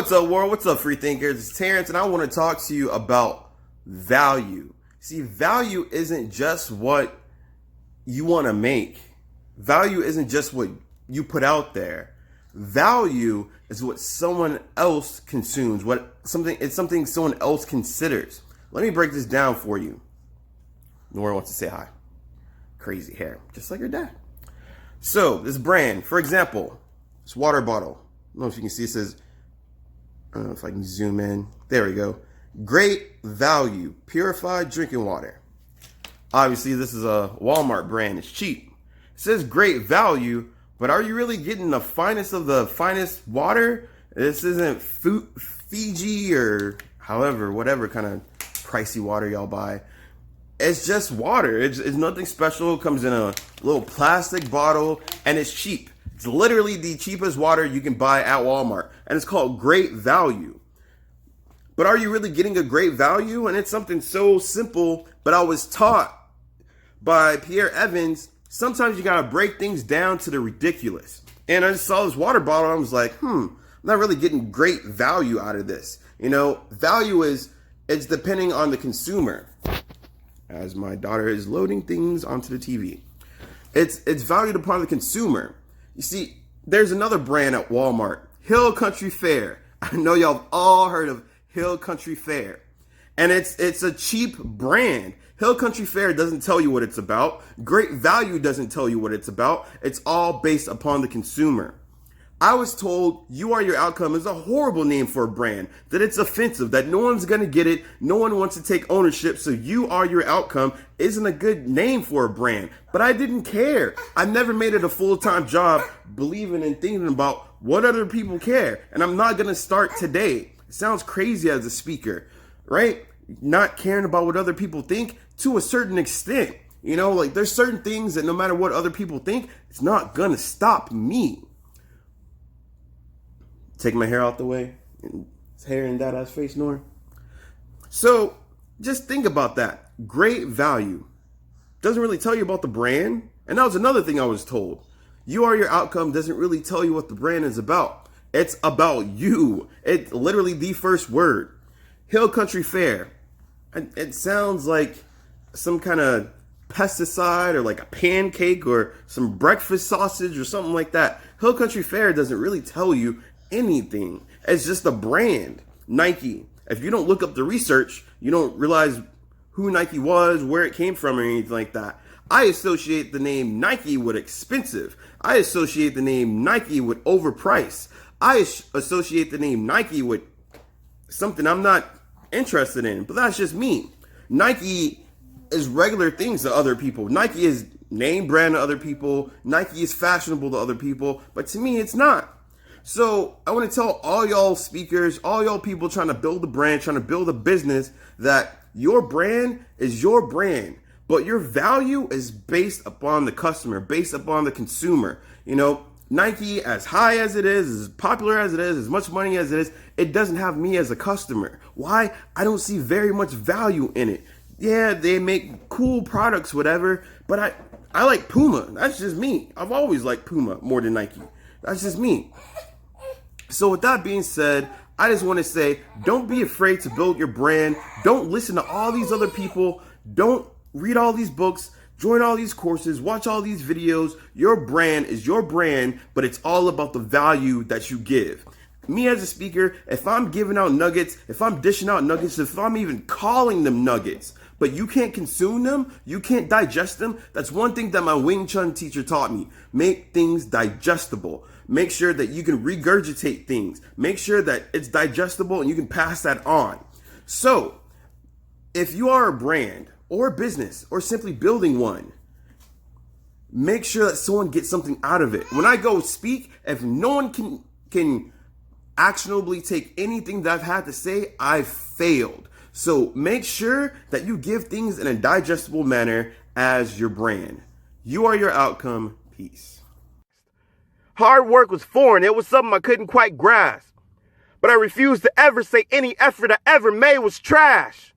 What's up, world? What's up, free thinkers? It's Terrence, and I want to talk to you about value. See, value isn't just what you want to make. Value isn't just what you put out there. Value is what someone else consumes, it's something someone else considers. Let me break this down for you. Nora wants to say hi. Crazy hair, just like her dad. So, this brand, for example, this water bottle. I don't know if you can see, it says, I don't know if I can zoom in. There we go. Great value, purified drinking water. Obviously, this is a Walmart brand. It's cheap. It says great value, but are you really getting the finest of the finest water? This isn't Fiji or whatever kind of pricey water y'all buy. It's just water. It's nothing special. It comes in a little plastic bottle and it's cheap. It's literally the cheapest water you can buy at Walmart, and it's called great value. But are you really getting a great value? And it's something so simple, but I was taught by Pierre Evans, sometimes you gotta break things down to the ridiculous. And I just saw this water bottle, and I was like, I'm not really getting great value out of this. You know, value it's depending on the consumer. As my daughter is loading things onto the TV. It's valued upon the consumer. You see, there's another brand at Walmart, Hill Country Fare. I know y'all have all heard of Hill Country Fare. And it's a cheap brand. Hill Country Fare doesn't tell you what it's about. Great Value doesn't tell you what it's about. It's all based upon the consumer. I was told You Are Your Outcome is a horrible name for a brand, that it's offensive, that no one's going to get it, no one wants to take ownership, so You Are Your Outcome isn't a good name for a brand. But I didn't care. I never made it a full-time job believing and thinking about what other people care, and I'm not going to start today. It sounds crazy as a speaker, right? Not caring about what other people think to a certain extent. You know, like there's certain things that no matter what other people think, it's not going to stop me. Take my hair out the way. His hair in Dada's face, Nora. So just think about that. Great value. Doesn't really tell you about the brand. And that was another thing I was told. You Are Your Outcome doesn't really tell you what the brand is about. It's about you. It's literally the first word. Hill Country Fare. It sounds like some kind of pesticide or like a pancake or some breakfast sausage or something like that. Hill Country Fare doesn't really tell you anything. It's just a brand. Nike. If you don't look up the research, you don't realize who Nike was, where it came from, or anything like that. I associate the name Nike with expensive. I associate the name Nike with overpriced. I associate the name Nike with something I'm not interested in, but that's just me. Nike is regular things to other people. Nike is name brand to other people. Nike is fashionable to other people, but to me, it's not. So I want to tell all y'all speakers, all y'all people trying to build a brand, trying to build a business, that your brand is your brand, but your value is based upon the customer, based upon the consumer. You know, Nike, as high as it is, as popular as it is, as much money as it is, it doesn't have me as a customer. Why? I don't see very much value in it. Yeah, they make cool products, whatever, but I like Puma. That's just me. I've always liked Puma more than Nike. That's just me. So with that being said, I just want to say, don't be afraid to build your brand. Don't listen to all these other people. Don't read all these books, join all these courses, watch all these videos. Your brand is your brand, but it's all about the value that you give. Me as a speaker, if I'm giving out nuggets, if I'm dishing out nuggets, if I'm even calling them nuggets, but you can't consume them, you can't digest them, that's one thing that my Wing Chun teacher taught me. Make things digestible. Make sure that you can regurgitate things. Make sure that it's digestible and you can pass that on. So, if you are a brand or a business or simply building one, make sure that someone gets something out of it. When I go speak, if no one can actionably take anything that I've had to say, I've failed. So make sure that you give things in a digestible manner as your brand. You are your outcome. Peace. Hard work was foreign. It was something I couldn't quite grasp. But I refused to ever say any effort I ever made was trash.